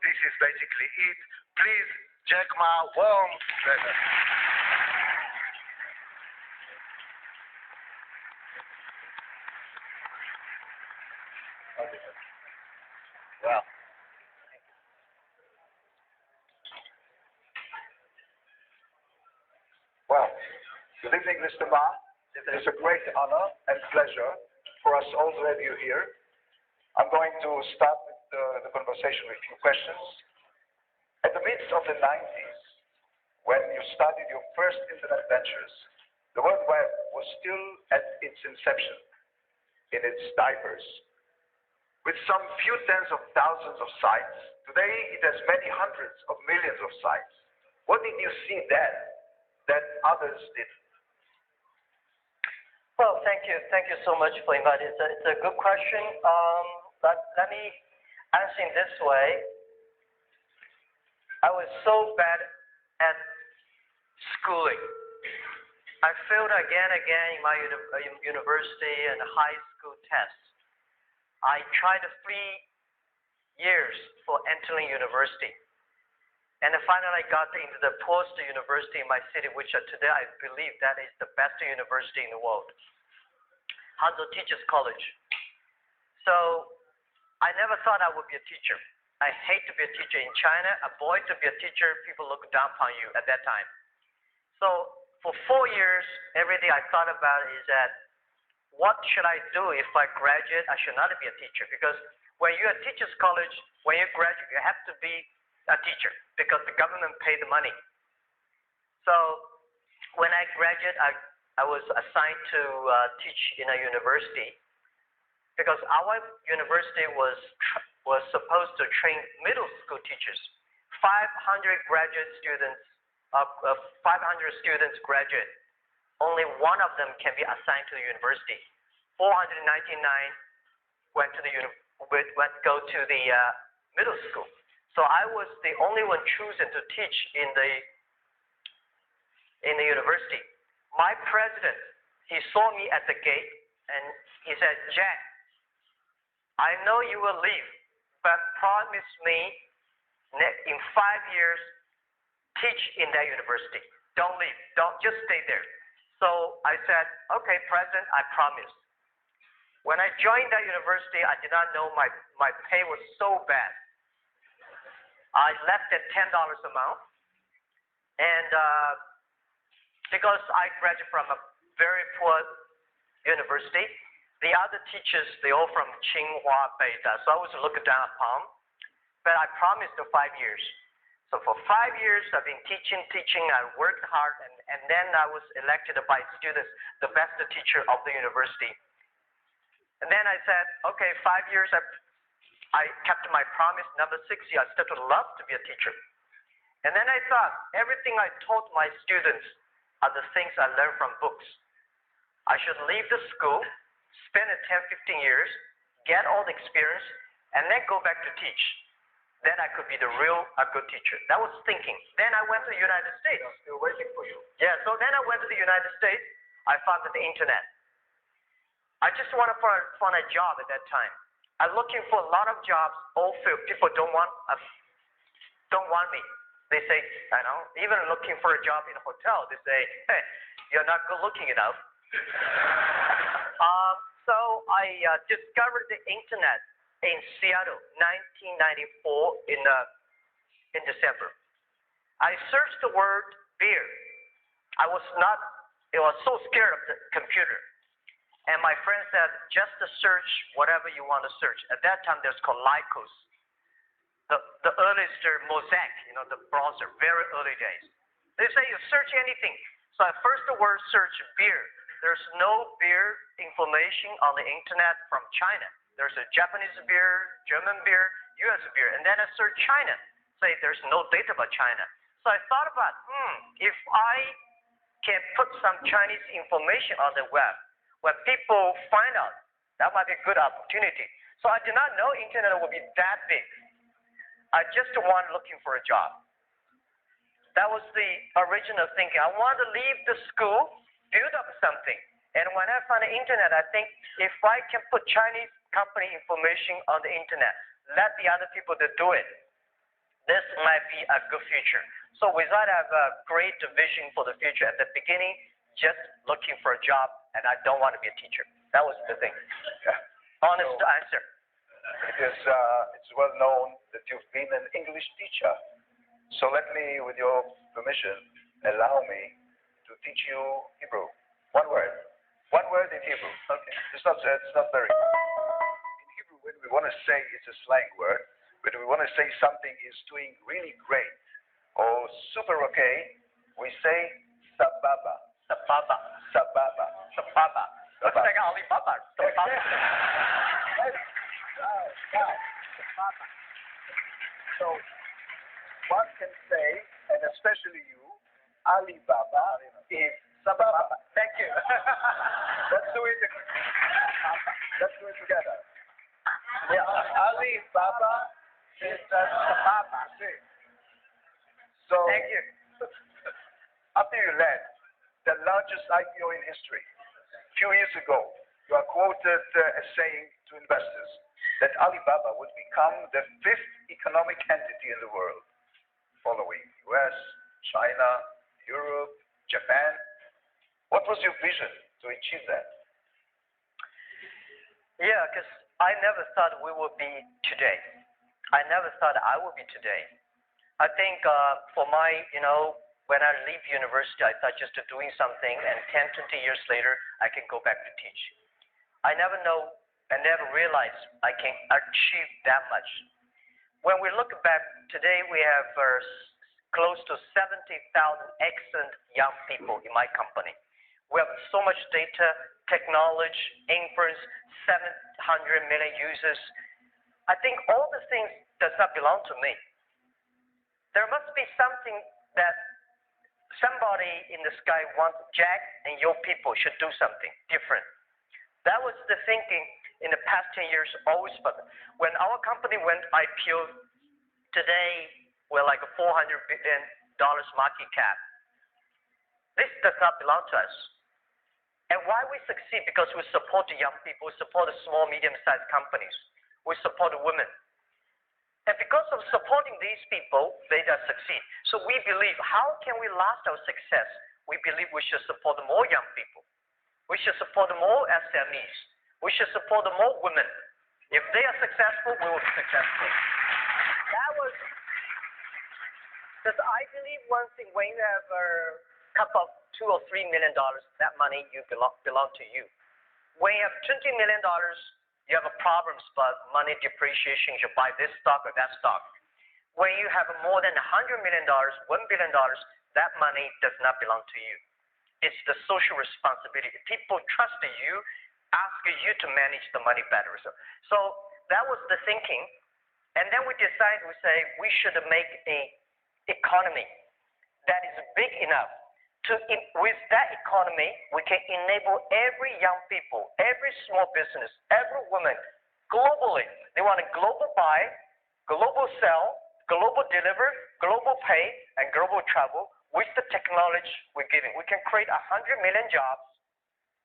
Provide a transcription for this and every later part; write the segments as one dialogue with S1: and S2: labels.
S1: this is basically it. Please, Jack Ma, warm. Well. Well, good evening, Mr. Ma. It is a great honor and pleasure for us all to have you here. I'm going to start with the conversation with a few questions. At the midst of the 90s, when you started your first internet ventures, the World Web was still at its inception, in its diapers. With some few tens of thousands of sites, today it has many hundreds of millions of sites. What did you see then that others didn't?
S2: Well, thank you. Thank you so much for inviting. It's a good question. Let me answer in this way. I was so bad at schooling. I failed again and again in my university and high school tests. I tried 3 years for entering university. And finally I got into the post university in my city, which today I believe that is the best university in the world, Hanzhou Teachers College. So I never thought I would be a teacher. I hate to be a teacher in China. A boy to be a teacher, people look down upon you at that time. So for 4 years, every day I thought about is that what should I do if I graduate? I should not be a teacher, because when you're a teacher's college, when you graduate, you have to be a teacher because the government paid the money. So when I graduated, I was assigned to teach in a university, because our university was supposed to train middle school teachers. 500 graduate students, 500 students graduate. Only one of them can be assigned to the university. 499 go to the middle school. So I was the only one chosen to teach in the university. My president, he saw me at the gate and he said, "Jack, I know you will leave, but promise me in 5 years, teach in that university. Don't leave. Don't just stay there." So I said, "Okay, President, I promise." When I joined that university, I did not know my pay was so bad. I left at $10 a month, and because I graduated from a very poor university, the other teachers, they all from Tsinghua, Beida, so I was looked down upon. But I promised for 5 years. So for 5 years, I've been teaching. I worked hard, and then I was elected by students the best teacher of the university. And then I said, okay, 5 years, I kept my promise. Number 6 year, I started to love to be a teacher. And then I thought, everything I taught my students are the things I learned from books. I should leave the school, spend 10, 15 years, get all the experience, and then go back to teach. Then I could be a good teacher. That was thinking. Then I went to the United States.
S1: Still waiting for you.
S2: Yeah, so then I went to the United States. I found the internet. I just wanted to find a job at that time. I'm looking for a lot of jobs, all filled. People don't want me. They say, even looking for a job in a hotel, they say, "Hey, you're not good looking enough." So I discovered the internet in Seattle, 1994 in December. I searched the word beer. I was so scared of the computer. And my friend said, just to search whatever you want to search. At that time, there's called Lycos. The earliest Mosaic, the browser, very early days. They say you search anything. So I first the word search beer. There's no beer information on the internet from China. There's a Japanese beer, German beer, US beer. And then I search China. Say there's no data about China. So I thought about, if I can put some Chinese information on the web, when people find out, that might be a good opportunity. So I did not know internet would be that big. I just looking for a job. That was the original thinking. I wanted to leave the school, build up something. And when I found the internet, I think if I can put Chinese company information on the internet, let the other people to do it, this might be a good future. So without have a great vision for the future at the beginning, just looking for a job, and I don't want to be a teacher. That was the thing.
S1: Yeah.
S2: Honest
S1: So,
S2: answer.
S1: it's well known that you've been an English teacher. So let me, with your permission, allow me to teach you Hebrew. One word. One word in Hebrew. Okay. It's not very. In Hebrew, when we want to say, it's a slang word, when we want to say something is doing really great or super okay, we say sababa.
S2: Sababa.
S1: Sababa.
S2: Sababa. Looks like Alibaba. Sababa.
S1: Sababa. So one can say, and especially you, Alibaba is sababa.
S2: Thank you.
S1: Let's do it. Let's do it together. Yeah, Alibaba is sababa. So
S2: Thank you.
S1: after you led the largest IPO in history, a few years ago, you are quoted as saying to investors that Alibaba would become the 5th economic entity in the world, following US, China, Europe, Japan. What was your vision to achieve that?
S2: Yeah, because I never thought we would be today. I never thought I would be today. I think for my, when I leave university, I thought just doing something, and 10, 20 years later, I can go back to teach. I never realized I can achieve that much. When we look back today, we have close to 70,000 excellent young people in my company. We have so much data, technology, inference, 700 million users. I think all the things does not belong to me. There must be something that somebody in the sky wants Jack and your people should do something different. That was the thinking in the past 10 years always. But when our company went IPO, today we're like a $400 billion market cap. This does not belong to us. And why we succeed? Because we support the young people, we support the small, medium-sized companies, we support the women. And because of supporting these people, they just succeed. So we believe, how can we last our success? We believe we should support more young people. We should support more SMEs. We should support more women. If they are successful, we will be successful. That was, because I believe one thing, when you have a couple of $2 or $3 million, that money belong to you. When you have $20 million, you have a problems about money depreciation. You should buy this stock or that stock. When you have more than $100 million, $1 billion, that money does not belong to you. It's the social responsibility. People trust you, ask you to manage the money better. So that was the thinking. And then we decided, we say we should make a economy that is big enough with that economy, we can enable every young people, every small business, every woman globally. They want a global buy, global sell, global deliver, global pay, and global travel with the technology we're giving. We can create 100 million jobs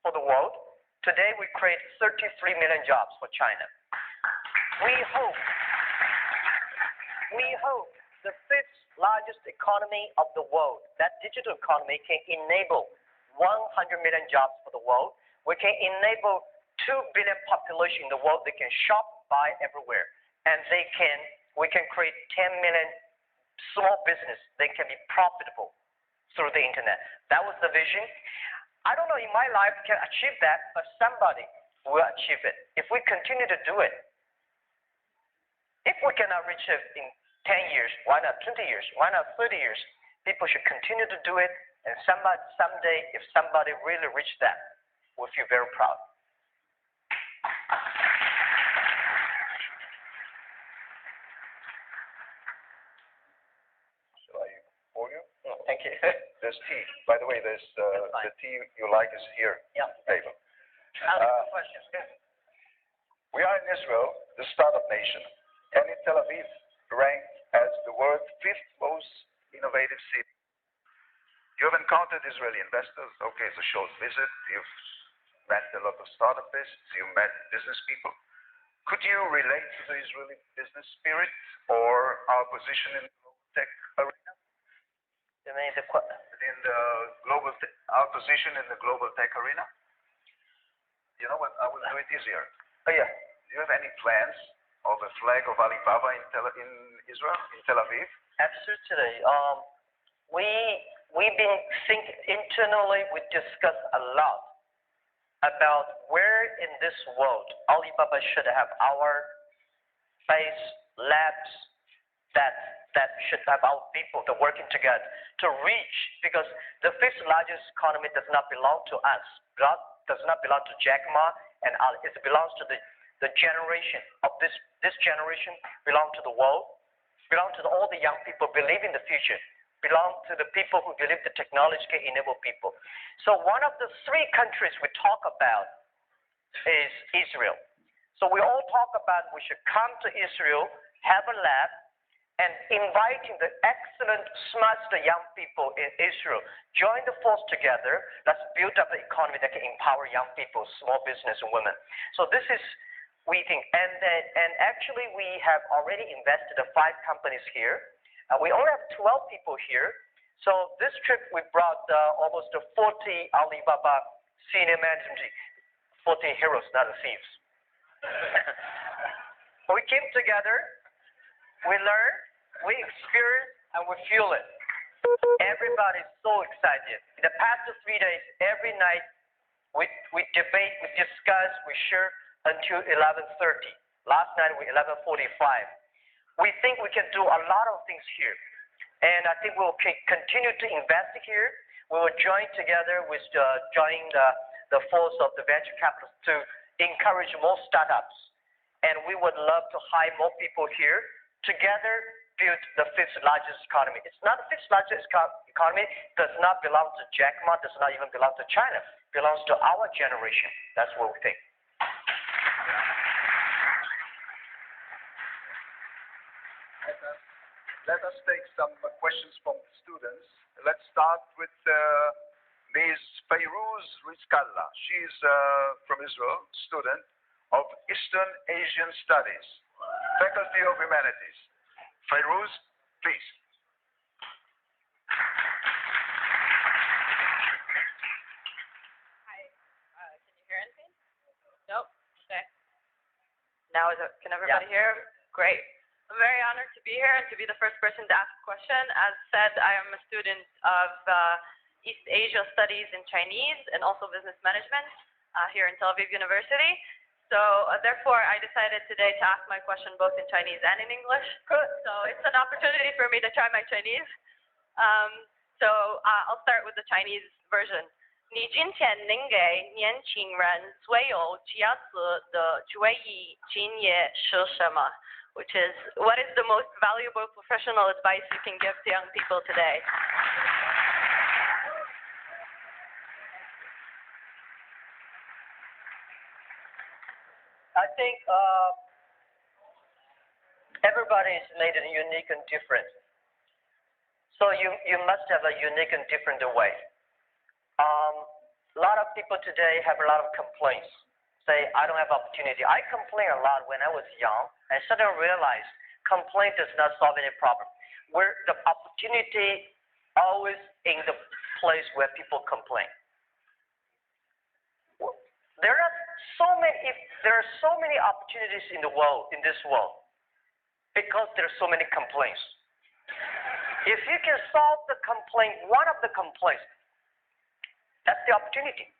S2: for the world. Today, we create 33 million jobs for China. We hope the 5th largest economy of the world, that digital economy, can enable 100 million jobs for the world. We can enable 2 billion population in the world. They can shop, buy everywhere. And we can create 10 million small business. They can be profitable through the internet. That was the vision. I don't know in my life can achieve that, but somebody will achieve it. If we continue to do it, if we cannot reach it in 10 years, why not 20 years? Why not 30 years? People should continue to do it, and someday, if somebody really reach that, we'll feel very proud.
S1: Shall I pour you?
S2: Oh, thank you.
S1: There's tea. By the way, there's the tea you like is here.
S2: Yeah.
S1: Table.
S2: Good question.
S1: We are in Israel, the startup nation, and in Tel Aviv, ranked as the world's 5th most innovative city. You have encountered Israeli investors. Okay, it's a short visit. You've met a lot of startup business. You've met business people. Could you relate to the Israeli business spirit or our position in the global tech arena?
S2: You mean
S1: Our position in the global tech arena? You know what? I will do it easier.
S2: Oh yeah.
S1: Do you have any plans of a flag of Alibaba in Israel, in Tel Aviv?
S2: Absolutely. We've been thinking internally. We discussed a lot about where in this world Alibaba should have our base labs that should have our people that working together to reach, because the fifth largest economy does not belong to us, does not belong to Jack Ma and it belongs to the generation of this generation, belong to the world, belong to all the young people believe in the future, belong to the people who believe the technology can enable people. So one of the three countries we talk about is Israel. So we all talk about we should come to Israel, have a lab, and inviting the excellent, smart young people in Israel, join the force together. Let's build up an economy that can empower young people, small business and women. So this is, we think, and actually we have already invested in 5 companies here. We only have 12 people here. So this trip we brought almost 40 Alibaba senior management, 40 heroes, not thieves. We came together, we learned, we experience, and we feel it. Everybody's so excited. In the past 3 days, every night, we debate, we discuss, we share until 11:30. Last night, we 11:45. We think we can do a lot of things here. And I think we'll continue to invest here. We will join together with join the force of the venture capitalists to encourage more startups. And we would love to hire more people here. Together, build the 5th largest economy. It's not the 5th largest economy, does not belong to Jack Ma, does not even belong to China, belongs to our generation. That's what we think.
S1: Let us take some questions from the students. Let's start with Ms. Fayrouz Rizkallah. She's from Israel, student of Eastern Asian Studies, Faculty of Humanities. Fayrouz, please.
S3: Hi. Can you hear anything? Nope. Okay. Now can everybody hear? Great. I'm very honored to be here and to be the first person to ask a question. As said, I am a student of East Asia Studies in Chinese and also Business Management here in Tel Aviv University. So therefore, I decided today to ask my question both in Chinese and in English. So it's an opportunity for me to try my Chinese. I'll start with the Chinese version. 你今天能给年轻人最有价值的决议建议是什么? Which is, what is the most valuable professional advice you can give to young people today?
S2: I think everybody's made it unique and different. So you must have a unique and different way. A lot of people today have a lot of complaints. Say, I don't have opportunity. I complain a lot when I was young. I suddenly realized complaint does not solve any problem. Where the opportunity always in the place where people complain. There are so many opportunities in this world, because there are so many complaints. If you can solve the complaint, one of the complaints, that's the opportunity.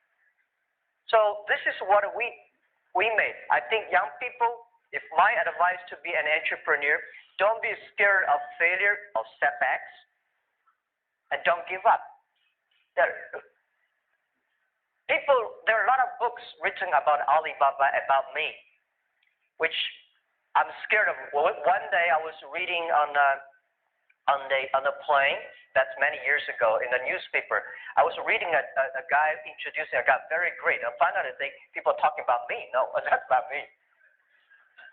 S2: So this is what we made. I think young people, if my advice to be an entrepreneur, don't be scared of failure or setbacks, and don't give up. There are a lot of books written about Alibaba, about me, which I'm scared of. One day I was reading on the plane, that's many years ago, in the newspaper. I was reading a guy introducing a guy, very great. I found out that people talking about me. No, that's not me.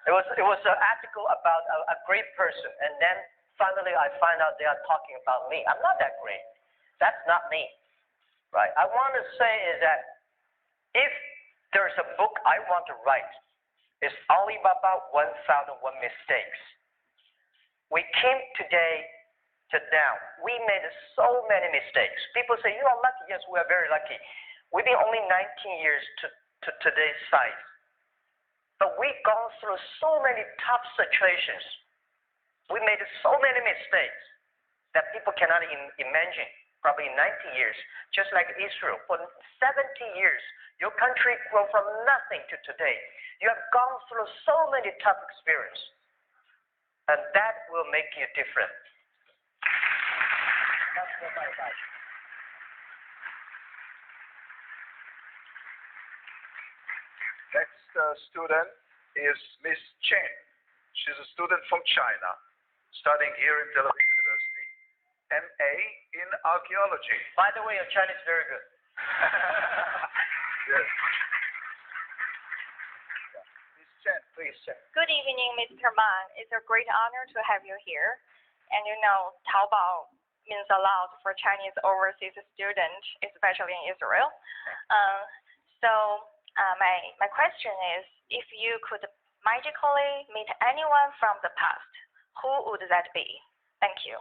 S2: It was an article about a great person, and then finally I find out they are talking about me. I'm not that great. That's not me, right? I want to say is that if there's a book I want to write, is Alibaba 1001 mistakes. We came today to now. We made so many mistakes. People say, you are lucky. Yes, we are very lucky. We've been only 19 years to today's size. But we've gone through so many tough situations. We made so many mistakes that people cannot imagine. Probably 90 years, just like Israel. For 70 years, your country grew from nothing to today. You have gone through so many tough experiences. And that will make you different. That's what my advice.
S1: Next student is Miss Chen. She's a student from China, studying here in Tel Aviv University. MA in archaeology.
S2: By the way, your Chinese is very good.
S1: Yes. Miss Chen, please.
S4: Good evening, Mr. Man. It's a great honor to have you here. And you know, Taobao means a lot for Chinese overseas students, especially in Israel. My question is, if you could magically meet anyone from the past, who would that be? Thank you.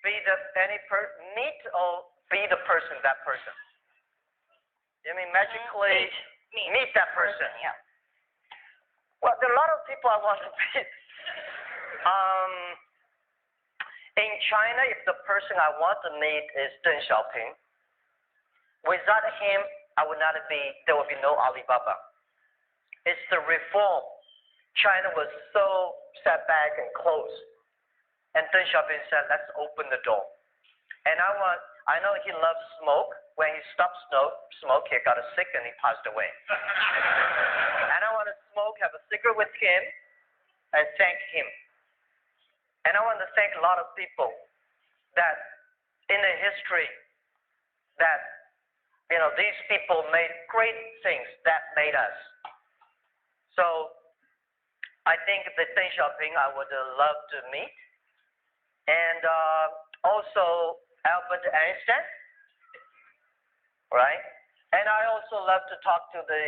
S2: Meet or be the person, that person? You mean magically meet that person?
S4: Yeah.
S2: Well, there are a lot of people I want to meet. In China, if the person I want to meet is Deng Xiaoping, without him, there would be no Alibaba. It's the reform. China was so set back and closed. And Deng Xiaoping said, let's open the door. And I know he loves smoke. When he stopped smoke, he got sick and he passed away. And I want to have a cigarette with him and thank him. And I want to thank a lot of people that in the history that, these people made great things that made us. So I think that Deng Xiaoping I would love to meet. And also Albert Einstein, right? And I also love to talk to the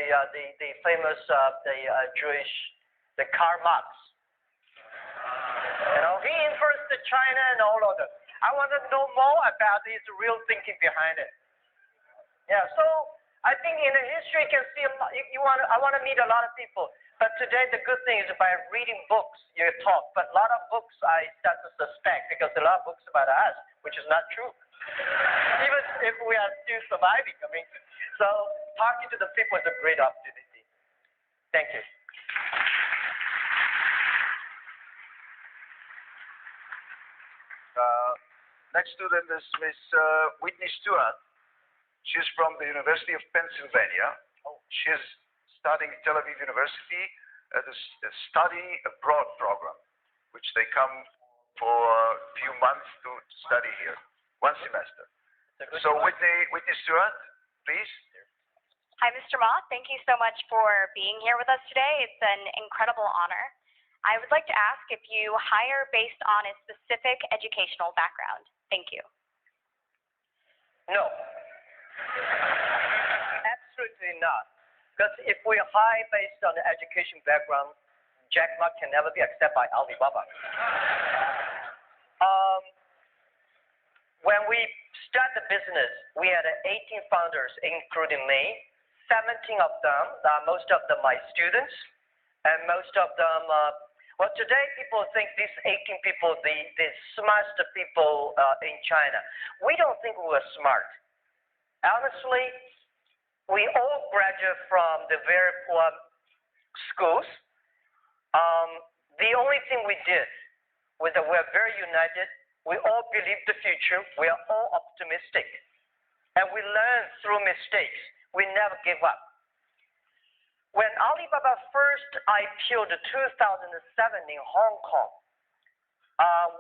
S2: famous Jewish, the Karl Marx. He influenced China and all of them. I want to know more about his real thinking behind it. Yeah, so I think in the history you can see I want to meet a lot of people. But today the good thing is by reading books you talk. But a lot of books I start to suspect because a lot of books about us, which is not true. Even if we are still surviving, so talking to the people is a great opportunity. Thank you.
S1: Next student is Miss Whitney Stewart. She's from the University of Pennsylvania. She's studying at Tel Aviv University at a study abroad program, which they come for a few months to study here, one semester. So Whitney Stewart, please.
S4: Hi, Mr. Ma. Thank you so much for being here with us today. It's an incredible honor. I would like to ask if you hire based on a specific educational background. Thank you.
S2: No. Absolutely not. Because if we hire based on the education background, Jack Ma can never be accepted by Alibaba. When we started the business, we had 18 founders, including me. 17 of them, most of them my students, and most of them, today people think these 18 people, the smartest people in China. We don't think we're smart. Honestly, we all graduate from the very poor schools. The only thing we did was that we're very united. We all believe the future. We are all optimistic. And we learn through mistakes. We never give up. When Alibaba first IPO'd in 2007 in Hong Kong,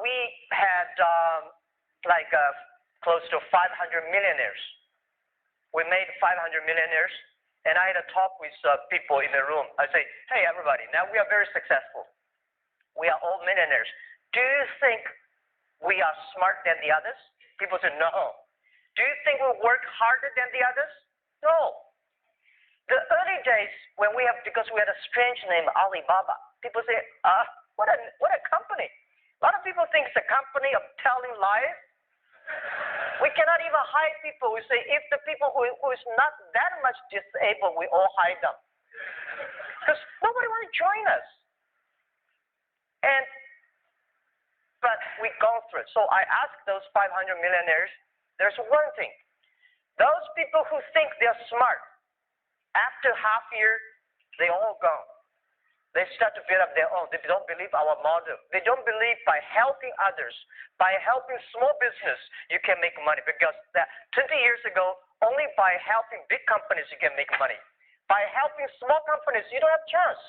S2: we had close to 500 millionaires. We made 500 millionaires, and I had a talk with people in the room. I say, hey, everybody, now we are very successful. We are all millionaires. Do you think we are smart than the others? People say, no. Do you think we work harder than the others? No. The early days when because we had a strange name, Alibaba, people say, what a company. A lot of people think it's a company of telling lies. We cannot even hire people. We say if the people who is not that much disabled, we all hire them. Because nobody want to join us. But we go through it. So I asked those 500 millionaires, there's one thing. Those people who think they're smart, after half year, they all gone. They start to build up their own. They don't believe our model. They don't believe by helping others, by helping small business, you can make money. Because 20 years ago, only by helping big companies you can make money. By helping small companies, you don't have a chance.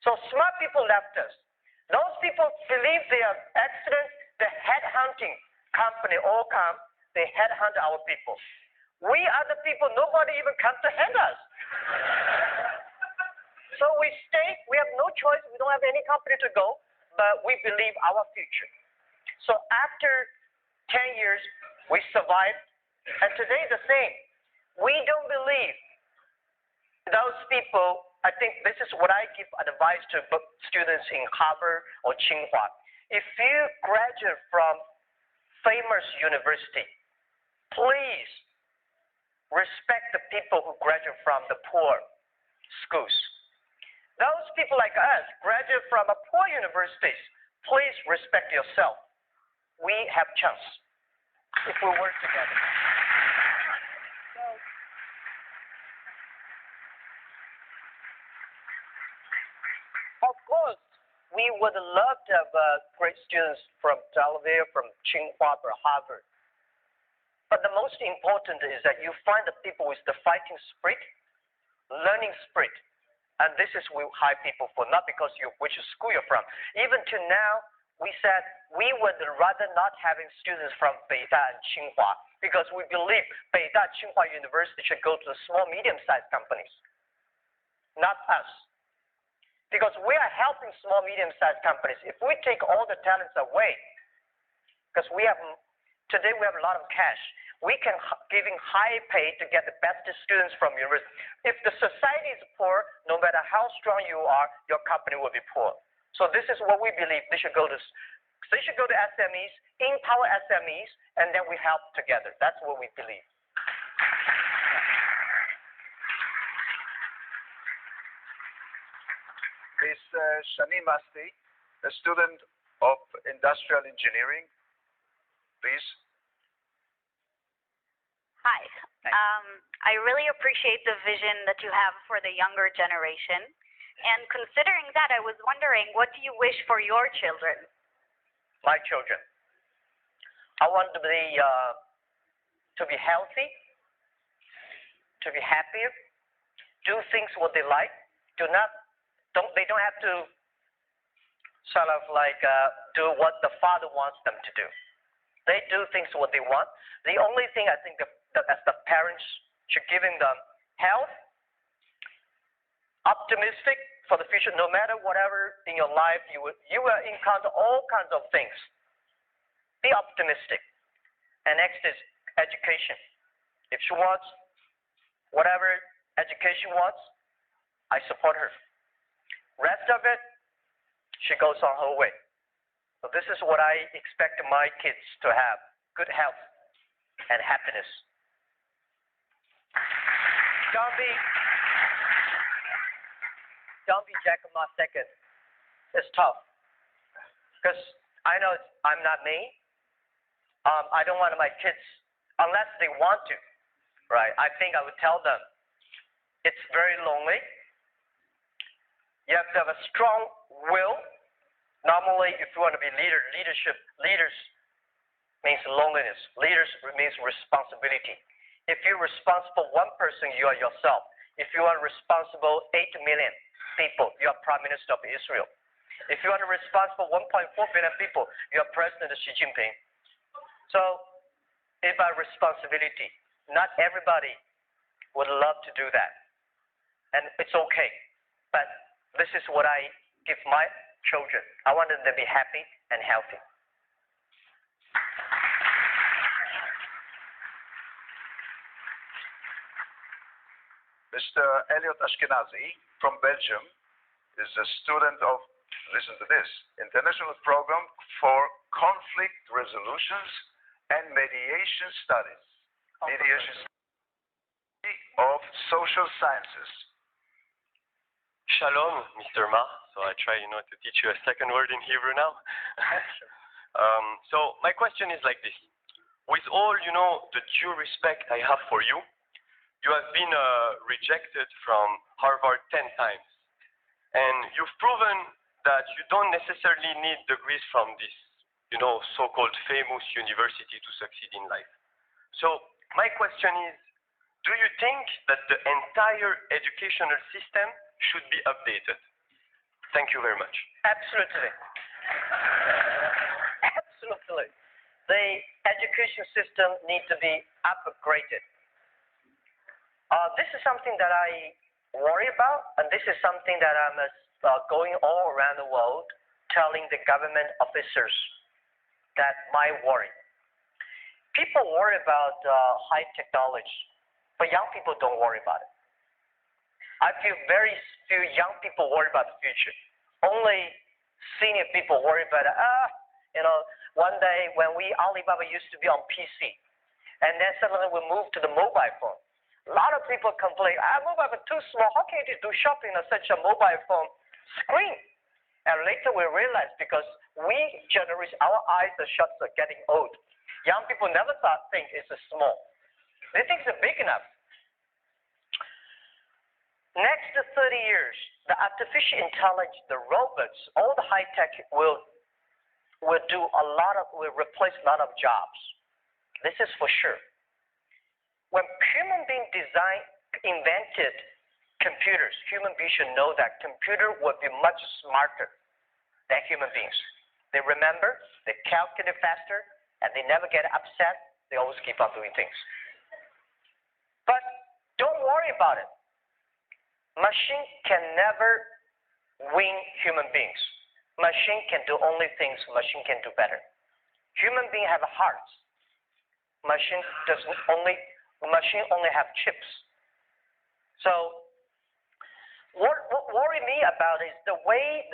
S2: So smart people left us. Those people believe they are excellent. The headhunting company all come. They headhunt our people. We are the people, nobody even comes to hand us. So we stay, we have no choice, we don't have any company to go, but we believe our future. So after 10 years, we survived, and today the same. We don't believe those people. I think this is what I give advice to students in Harvard or Tsinghua. If you graduate from famous university, please respect the people who graduate from the poor schools. Those people like us graduate from a poor universities. Please respect yourself. We have chance if we work together. Of course, we would love to have great students from Tel Aviv, from Tsinghua, or Harvard. But the most important is that you find the people with the fighting spirit, learning spirit. And this is we hire people for, not because which school you're from. Even to now, we said we would rather not having students from Beida and Tsinghua because we believe Beida, Tsinghua University should go to the small, medium-sized companies, not us. Because we are helping small, medium-sized companies. If we take all the talents away, because today we have a lot of cash, we can giving high pay to get the best students from university. If the society is poor, no matter how strong you are, your company will be poor. So this is what we believe. They should go to SMEs, empower SMEs, and then we help together. That's what we believe.
S1: Miss Shani Masti, a student of industrial engineering, please.
S4: Hi. I really appreciate the vision that you have for the younger generation. And considering that, I was wondering, what do you wish for your children?
S2: My children. I want them to be healthy, to be happy, do things what they like. They don't have to sort of like do what the father wants them to do. They do things what they want. The only thing I think that as the parents should giving them health, optimistic for the future. No matter whatever in your life you will encounter all kinds of things. Be optimistic. And next is education. If she wants whatever education wants, I support her. Rest of it, she goes on her way. So this is what I expect my kids to have: good health and happiness. Don't be Jack Ma second. It's tough because I know I'm not me. I don't want my kids, unless they want to, right? I think I would tell them it's very lonely. You have to have a strong will. Normally, if you want to be leaders means loneliness. Leaders means responsibility. If you're responsible for one person, you are yourself. If you are responsible 8 million people, you are Prime Minister of Israel. If you are responsible 1.4 billion people, you are President Xi Jinping. So it's about responsibility. Not everybody would love to do that. And it's okay. But this is what I give my children. I want them to be happy and healthy.
S1: Mr. Elliot Ashkenazi from Belgium is a student of, listen to this, International Program for Conflict Resolutions and Mediation Studies. Mediation Studies of Social Sciences.
S5: Shalom, Mr. Ma. So I try, to teach you a second word in Hebrew now. So my question is like this. With all, the due respect I have for you, you have been rejected from Harvard 10 times. And you've proven that you don't necessarily need degrees from this, so-called famous university to succeed in life. So my question is, do you think that the entire educational system should be updated? Thank you very much.
S2: Absolutely. Absolutely. The education system needs to be upgraded. This is something that I worry about, and this is something that I'm going all around the world telling the government officers that my worry. People worry about high technology, but young people don't worry about it. I feel very few young people worry about the future. Only senior people worry about it. One day when Alibaba used to be on PC, and then suddenly we moved to the mobile phone. A lot of people complain, mobile phone too small. How can you do shopping on such a mobile phone screen? And later we realized because we generation, our eyes are shut, are getting old. Young people never think it's small. They think it's big enough. Next 30 years, the artificial intelligence, the robots, all the high tech will replace a lot of jobs. This is for sure. When human beings invented computers, human beings should know that computer would be much smarter than human beings. They remember, they calculate faster, and they never get upset. They always keep on doing things. But don't worry about it. Machine can never win human beings. Machine can do only things machine can do better. Human beings have hearts. Machine only have chips. So what worry me about is the way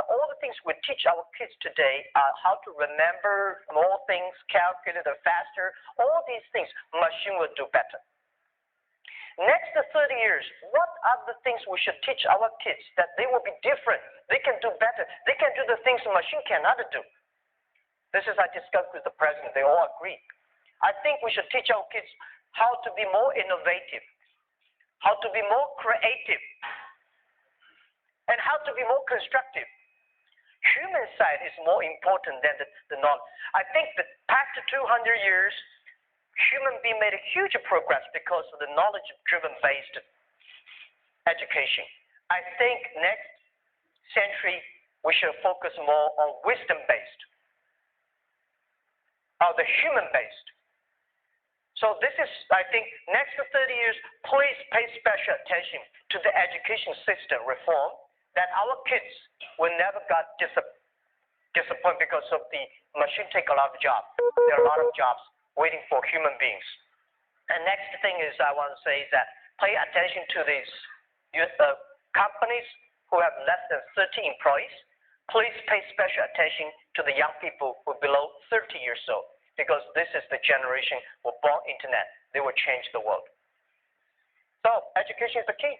S2: all the things we teach our kids today, how to remember more things, calculate faster, all these things, machine will do better. Next 30 years, what are the things we should teach our kids that they will be different? They can do better. They can do the things the machine cannot do. This is I discussed with the president. They all agree. I think we should teach our kids how to be more innovative, how to be more creative, and how to be more constructive. Human side is more important than the knowledge. I think the past 200 years, human being made a huge progress because of the knowledge-driven based education. I think next century we should focus more on wisdom-based, or the human-based. So this is, I think, next 30 years, please pay special attention to the education system reform that our kids will never get disappointed because of the machine take a lot of jobs. There are a lot of jobs waiting for human beings. And next thing is I want to say is that pay attention to these companies who have less than 30 employees. Please pay special attention to the young people who are below 30 years old, because this is the generation who are born internet. They will change the world. So education is the key.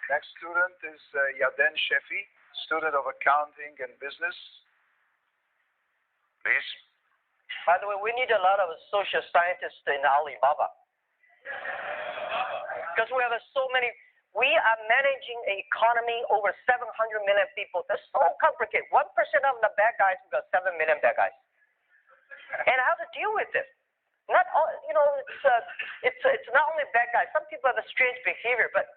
S1: Next student is Yaden Shefi, student of accounting and business. Please.
S2: By the way, we need a lot of social scientists in Alibaba. Because we have so many, we are managing an economy over 700 million people. That's so complicated. 1% of the bad guys, we got 7 million bad guys. And how to deal with it? Not all, it's not only bad guys. Some people have a strange behavior, but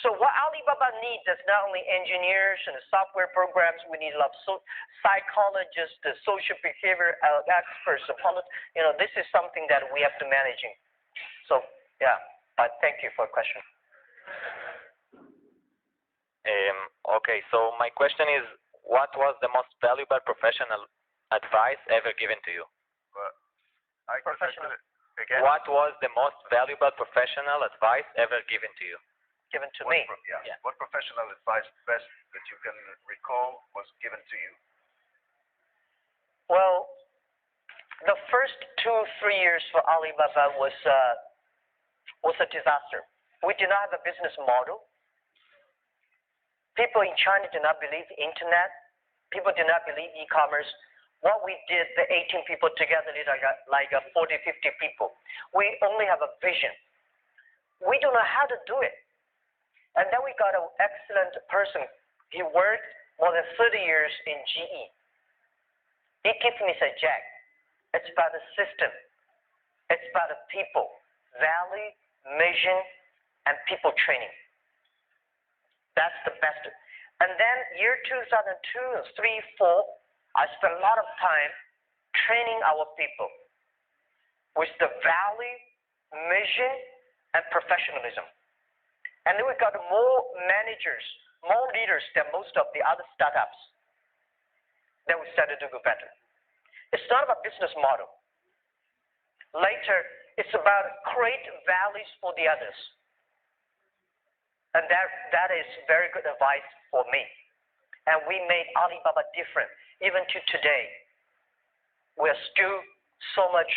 S2: so what Alibaba needs is not only engineers and software programs. We need a lot of psychologists, the social behavior experts, this is something that we have to managing. So yeah, thank you for the question.
S6: Okay, so my question is, what was the most valuable professional advice ever given to you?
S2: Professional.
S1: Again?
S6: What was the most valuable professional advice ever given to you?
S2: Given to me.
S1: Yeah. What professional advice best that you can recall was given to you?
S2: Well, the first 2-3 years for Alibaba was a disaster. We did not have a business model. People in China did not believe the internet. People did not believe e-commerce. What we did, the 18 people together, is like 40, 50 people. We only have a vision. We don't know how to do it. And then we got an excellent person. He worked more than 30 years in GE. He gives me, said, Jack, it's about the system. It's about the people, value, mission, and people training. That's the best. And then year 2002, 3, 4, I spent a lot of time training our people with the value, mission, and professionalism. And then we got more managers, more leaders than most of the other startups. Then we started to go better. It's not about business model. Later, it's about create values for the others. And that is very good advice for me. And we made Alibaba different. Even to today, we're still so much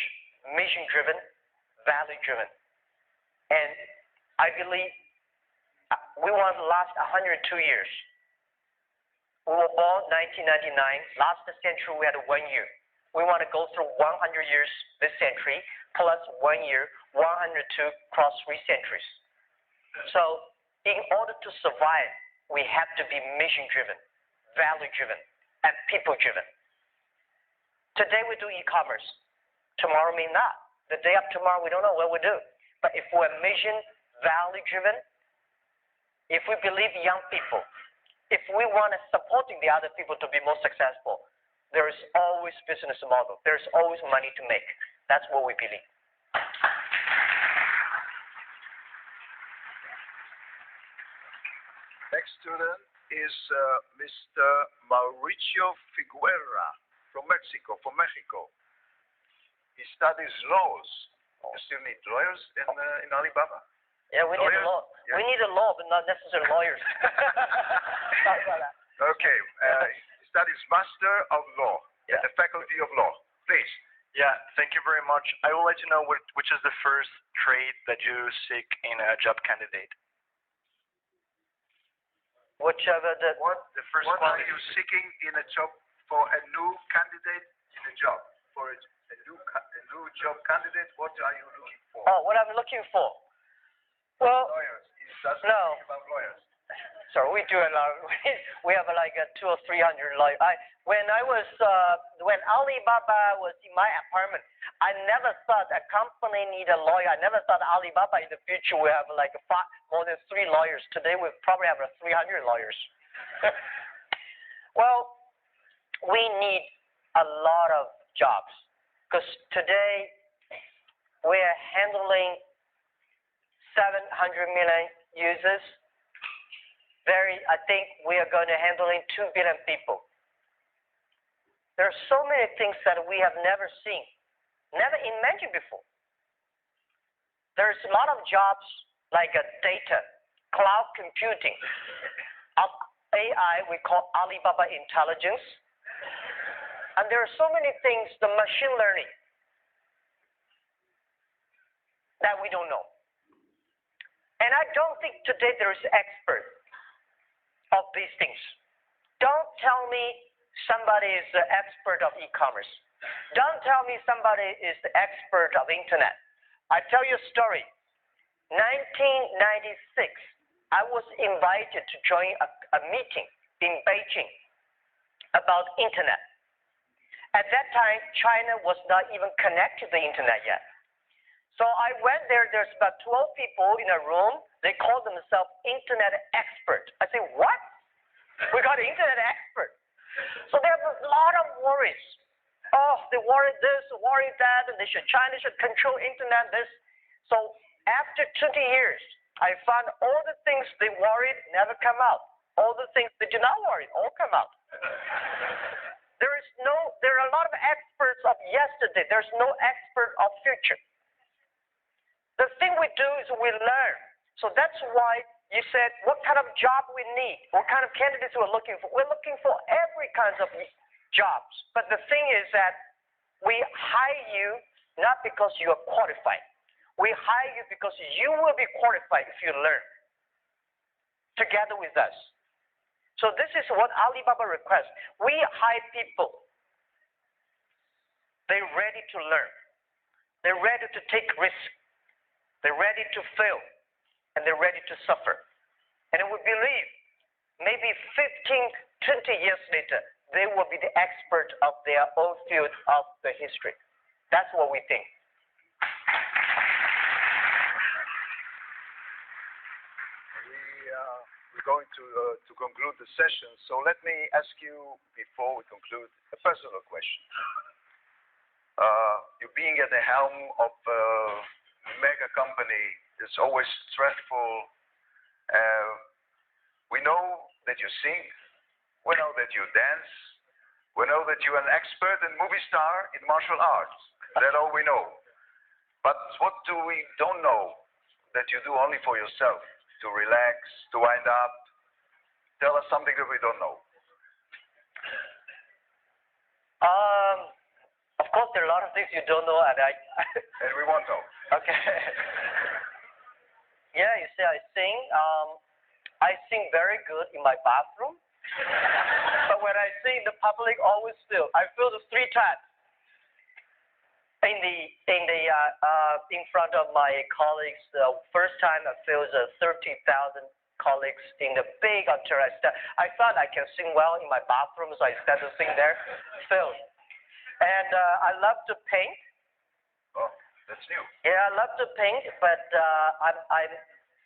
S2: mission-driven, value-driven. And I believe we want to last 102 years. We were born 1999. Last century, we had 1 year. We want to go through 100 years this century, plus 1 year, 102 cross 3 centuries. So in order to survive, we have to be mission-driven, value-driven, and people-driven. Today we do e-commerce. Tomorrow may not. The day after tomorrow, we don't know what we do. But if we're mission, value-driven, if we believe in young people, if we want to supporting the other people to be more successful, there is always business model. There's always money to make. That's what we believe.
S1: Next student is Mr. Mauricio Figuera from Mexico. He studies laws. You still need lawyers in Alibaba?
S2: Yeah, we need a law.
S1: Yeah.
S2: We need a law, but not necessarily lawyers. Sorry about that.
S1: Okay. He studies Master of Law at the Faculty of Law. Please.
S7: Yeah, thank you very much. I would like to know which is the first trait that you seek in a job candidate.
S2: Whichever the
S7: The first
S1: What are
S7: quality.
S1: you seeking in a job for a new candidate in a job? For a new job candidate, what are you looking for?
S2: Oh, what I'm looking for. Well,
S1: Lawyers. He doesn't
S2: No.
S1: think about lawyers.
S2: sorry, we do a lot. We have like 200 or 300 lawyers. When Alibaba was in my apartment, I never thought a company need a lawyer. I never thought Alibaba in the future will have like more than 3 lawyers. Today we probably have 300 lawyers. Well, we need a lot of jobs because today we are handling 700 million users. I think we are going to handling 2 billion people. There are so many things that we have never seen, never imagined before. There's a lot of jobs like data, cloud computing, AI, we call Alibaba Intelligence. And there are so many things, the machine learning, that we don't know. And I don't think today there is expert of these things. Don't tell me somebody is the expert of e-commerce. Don't tell me somebody is the expert of internet. I tell you a story. 1996, I was invited to join a meeting in Beijing about internet. At that time, China was not even connected to the internet yet. So I went there, there's about 12 people in a room. They call themselves internet expert. I say, what? We got an internet expert. So they have a lot of worries. Oh, they worry this, worry that, and China should control internet, this. So after 20 years, I found all the things they worried never come out. All the things they do not worry all come out. There are a lot of experts of yesterday. There's no expert of future. The thing we do is we learn. So that's why you said, what kind of job we need, what kind of candidates we're looking for. We're looking for every kind of jobs. But the thing is that we hire you not because you are qualified. We hire you because you will be qualified if you learn together with us. So this is what Alibaba requests. We hire people. They're ready to learn. They're ready to take risks. They're ready to fail. And they're ready to suffer. And we believe maybe 15, 20 years later, they will be the expert of their own field of the history. That's what we think.
S1: We're going to conclude the session. So let me ask you, before we conclude, a personal question. You being at the helm of a mega company is always stressful. We know that you sing. We know that you dance. We know that you're an expert and movie star in martial arts. That's all we know. But what do we don't know that you do only for yourself? To relax, to wind up. Tell us something that we don't know.
S2: Of course, there are a lot of things you don't know, and
S1: And we won't know.
S2: Okay. Yeah, you see, I sing. I sing very good in my bathroom, but when I sing in the public, always feel. I feel the 3 times. In front of my colleagues, the first time I feel 30,000 colleagues in the big auditorium. I thought I can sing well in my bathroom, so I started to sing there. Failed. And I love to paint.
S1: Oh, that's new.
S2: Yeah, I love to paint, but I'm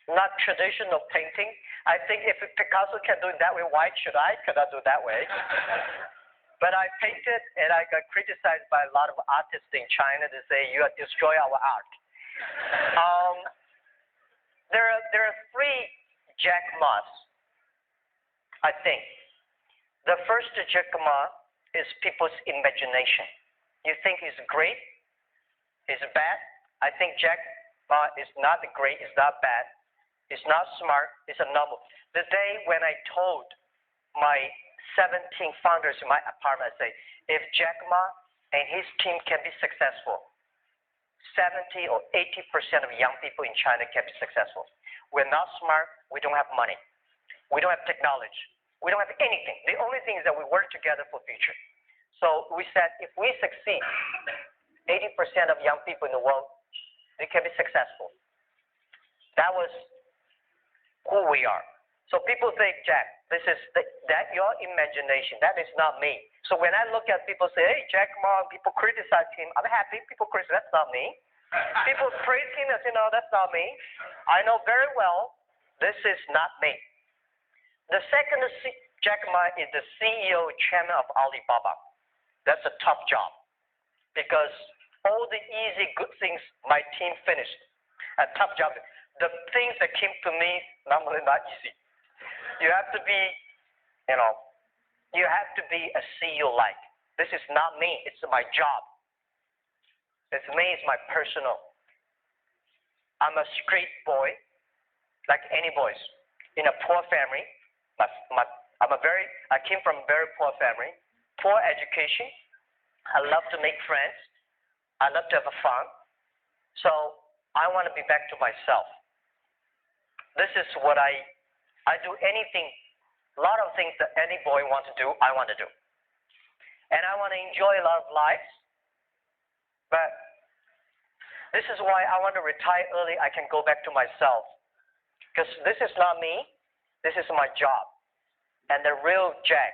S2: not traditional painting. I think if Picasso can do it that way, why should I cannot do it that way? But I painted, and I got criticized by a lot of artists in China to say, you are destroying our art. There are 3 Jack Ma's, I think. The first Jack Ma is people's imagination. You think he's great, he's bad. I think Jack Ma is not great, is not bad, is not smart, is a normal. The day when I told my 17 founders in my apartment, I say, if Jack Ma and his team can be successful, 70 or 80% of young people in China can be successful. We're not smart, we don't have money. We don't have technology. We don't have anything. The only thing is that we work together for future. So we said, if we succeed, 80% of young people in the world, they can be successful. That was who we are. So people think, Jack, this is that your imagination. That is not me. So when I look at people say, hey, Jack Ma, people criticize him. I'm happy. People criticize. That's not me. People praise him and say, no, that's not me. I know very well this is not me. The second, Jack Ma is the CEO, chairman of Alibaba. That's a tough job because all the easy, good things my team finished. A tough job. The things that came to me, normally not easy. You have to be, you have to be a CEO like. This is not me. It's my job. It's me. It's my personal. I'm a straight boy, like any boys, in a poor family. I came from a very poor family, poor education. I love to make friends. I love to have fun. So I want to be back to myself. This is what I do anything, a lot of things that any boy wants to do, I want to do. And I want to enjoy a lot of life. But this is why I want to retire early. I can go back to myself. Because this is not me. This is my job. And the real Jack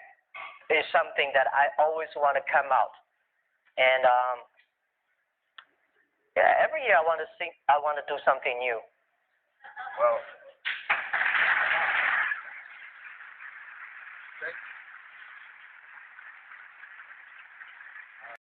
S2: is something that I always want to come out. And every year I want to do something new.
S1: Well,